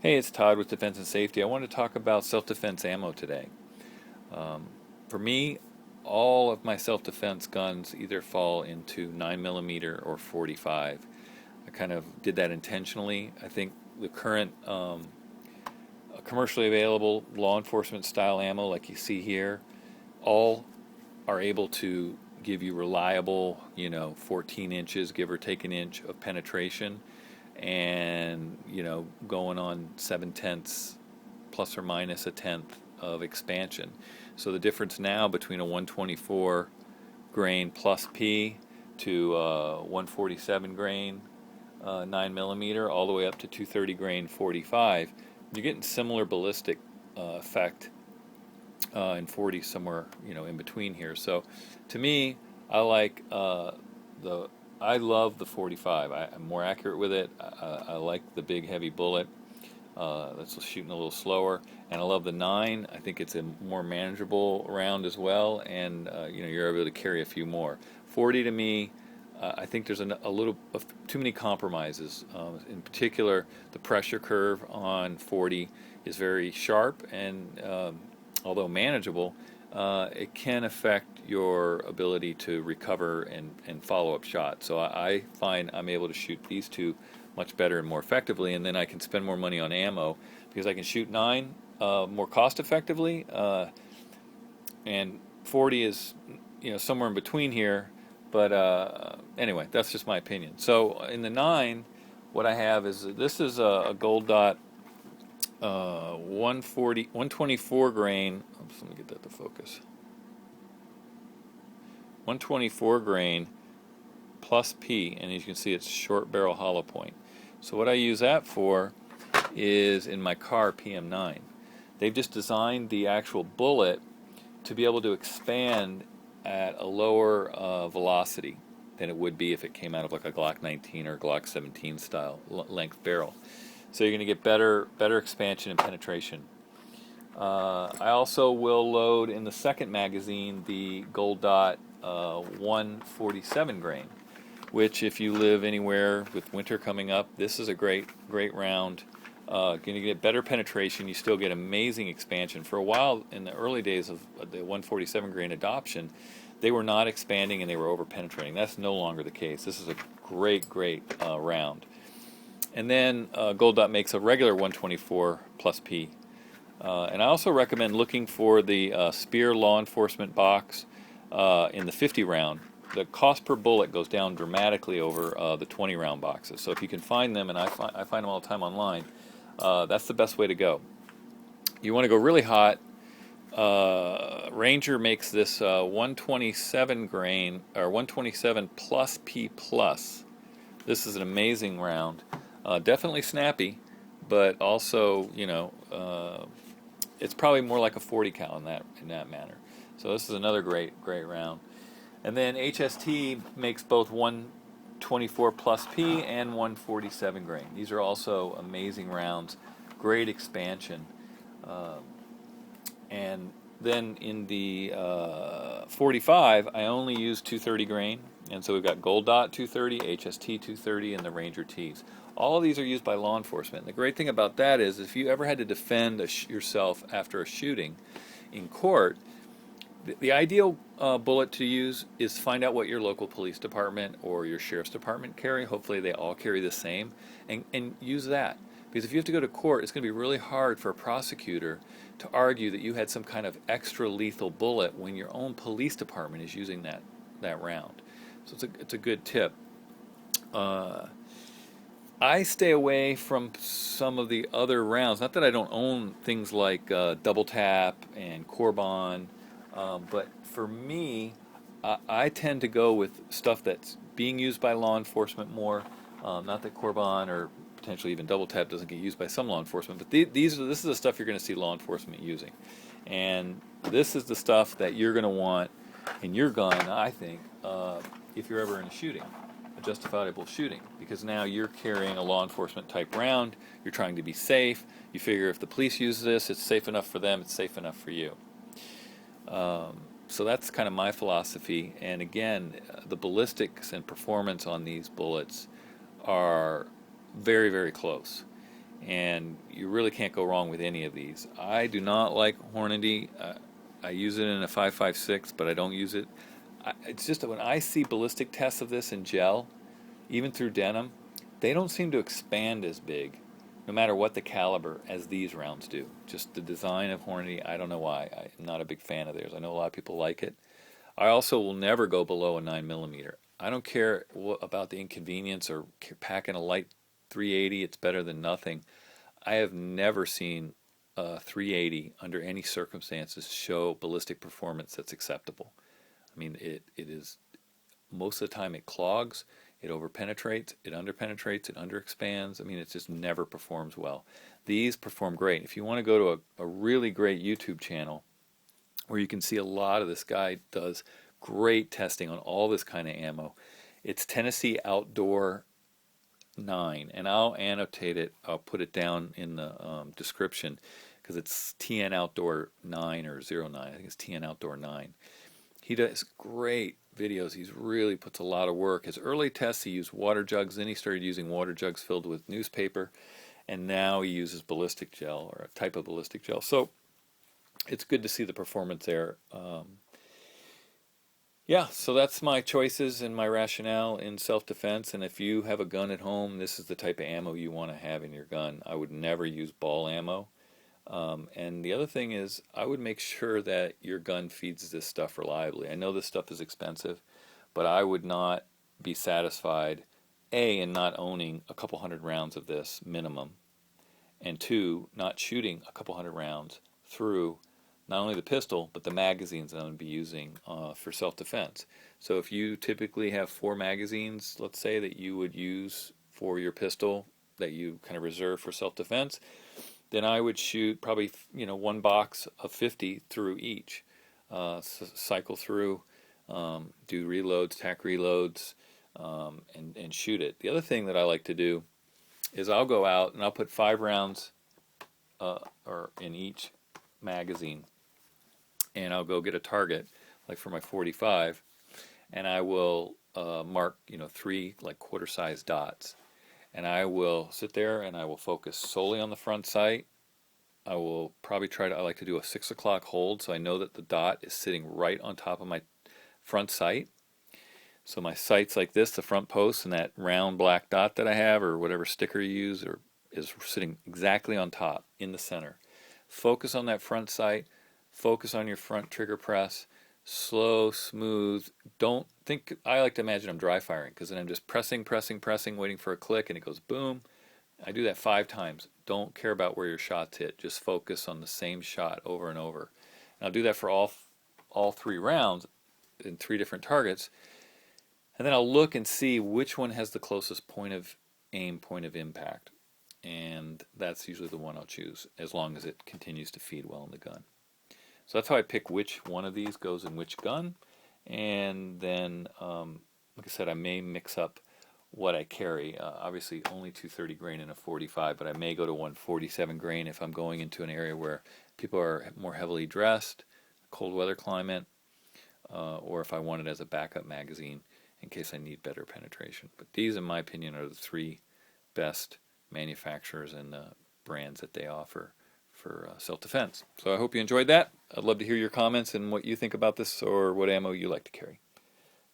Hey, it's Todd with Defense and Safety. I want to talk about self-defense ammo today. For me, all of my self-defense guns either fall into 9mm or 45. I kind of did that intentionally. I think the current commercially available law enforcement style ammo, like you see here, all are able to give you reliable, 14 inches, give or take an inch of penetration, and going on 7/10 plus or minus a tenth of expansion. So the difference now between a 124 grain plus P to 147 grain 9mm all the way up to 230 grain 45, you're getting similar ballistic effect in 40 somewhere in between here. So to me, I like I love the 45. I'm more accurate with it. I like the big heavy bullet. That's shooting a little slower, and I love the 9. I think it's a more manageable round as well, and you're able to carry a few more. 40 to me, I think there's a little too many compromises. In particular, the pressure curve on 40 is very sharp, and although manageable, it can affect your ability to recover and follow up shots. So I find I'm able to shoot these two much better and more effectively, and then I can spend more money on ammo because I can shoot 9 more cost effectively, and 40 is somewhere in between here. But anyway, that's just my opinion. So in the 9, what I have is this is a Gold Dot 124 grain. Oops, let me get that to focus. 124 grain plus P, and as you can see, it's short barrel hollow point. So what I use that for is in my car PM9. They've just designed the actual bullet to be able to expand at a lower velocity than it would be if it came out of like a Glock 19 or Glock 17 style length barrel. So you're going to get better expansion and penetration. I also will load in the second magazine the Gold Dot 147 grain, which if you live anywhere with winter coming up, this is a great round. Going to get better penetration. You still get amazing expansion. For a while, in the early days of the 147 grain adoption, they were not expanding and they were over penetrating. That's no longer the case. This is a great round. And then Gold Dot makes a regular 124 plus P. And I also recommend looking for the Spear Law Enforcement box in the 50 round. The cost per bullet goes down dramatically over the 20 round boxes. So if you can find them, and I find them all the time online, that's the best way to go. You want to go really hot. Ranger makes this 127 grain or 127 plus P plus. This is an amazing round. Definitely snappy, but also it's probably more like a 40 cal in that manner. So this is another great round. And then HST makes both 124 plus P and 147 grain. These are also amazing rounds, great expansion. And then in the 45, I only use 230 grain. And so we've got Gold Dot 230, HST 230, and the Ranger Ts. All of these are used by law enforcement. And the great thing about that is if you ever had to defend yourself after a shooting in court, the ideal bullet to use is find out what your local police department or your sheriff's department carry. Hopefully they all carry the same, and use that. Because if you have to go to court, it's going to be really hard for a prosecutor to argue that you had some kind of extra lethal bullet when your own police department is using that round. So it's a good tip. I stay away from some of the other rounds. Not that I don't own things like Double Tap and Corbon, but for me, I tend to go with stuff that's being used by law enforcement more. Not that Corbon or potentially even Double Tap doesn't get used by some law enforcement, but this is the stuff you're going to see law enforcement using. And this is the stuff that you're going to want in your gun, I think, if you're ever in a shooting, a justifiable shooting, because now you're carrying a law enforcement type round, you're trying to be safe, you figure if the police use this, it's safe enough for them, it's safe enough for you. So that's kind of my philosophy, and again, the ballistics and performance on these bullets are very close. and you really can't go wrong with any of these. I do not like Hornady. I use it in a 5.56, but I don't use it. It's just that when I see ballistic tests of this in gel, even through denim, they don't seem to expand as big, no matter what the caliber, as these rounds do. Just the design of Hornady, I don't know why. I'm not a big fan of theirs. I know a lot of people like it. I also will never go below a 9 millimeter. I don't care about the inconvenience or packing a light 380. It's better than nothing. I have never seen a 380 under any circumstances show ballistic performance that's acceptable. I mean, it is, most of the time it clogs, it overpenetrates, it underpenetrates, it underexpands. I mean, it just never performs well. These perform great. If you want to go to a really great YouTube channel where you can see a lot of this guy does great testing on all this kind of ammo, it's Tennessee Outdoor 9, and I'll annotate it. I'll put it down in the description because it's TN Outdoor 9 or 09. I think it's TN Outdoor 9. He does great videos. He's really puts a lot of work. His early tests, he used water jugs. Then he started using water jugs filled with newspaper, and now he uses ballistic gel, or a type of ballistic gel. So it's good to see the performance there. Yeah, so that's my choices and my rationale in self-defense. And if you have a gun at home, this is the type of ammo you want to have in your gun. I would never use ball ammo. And the other thing is, I would make sure that your gun feeds this stuff reliably. I know this stuff is expensive, but I would not be satisfied, A, in not owning a couple hundred rounds of this minimum, and two, not shooting a couple hundred rounds through not only the pistol, but the magazines that I'm going to be using for self-defense. So if you typically have 4 magazines, let's say, that you would use for your pistol, that you kind of reserve for self-defense, then I would shoot probably, one box of 50 through each. Cycle through, do reloads, tack reloads, and shoot it. The other thing that I like to do is I'll go out and I'll put 5 rounds or in each magazine, and I'll go get a target, like for my 45, and I will mark 3 like quarter-sized dots. And I will sit there and I will focus solely on the front sight. I will probably I like to do a 6 o'clock hold, so I know that the dot is sitting right on top of my front sight. So my sight's like this, the front post, and that round black dot that I have, or whatever sticker you use, is sitting exactly on top, in the center. Focus on that front sight. Focus on your front trigger press. Slow, smooth. Don't think, I like to imagine I'm dry firing, because then I'm just pressing, waiting for a click, and it goes boom. I do that 5 times. Don't care about where your shots hit. Just focus on the same shot over and over. And I'll do that for all 3 rounds in 3 different targets. And then I'll look and see which one has the closest point of aim, point of impact. And that's usually the one I'll choose, as long as it continues to feed well in the gun. So that's how I pick which one of these goes in which gun. And then, like I said, I may mix up what I carry. Obviously, only 230 grain in a 45, but I may go to 147 grain if I'm going into an area where people are more heavily dressed, cold weather climate, or if I want it as a backup magazine in case I need better penetration. But these, in my opinion, are the 3 best manufacturers and brands that they offer for self-defense. So I hope you enjoyed that. I'd love to hear your comments and what you think about this, or what ammo you like to carry.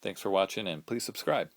Thanks for watching, and please subscribe.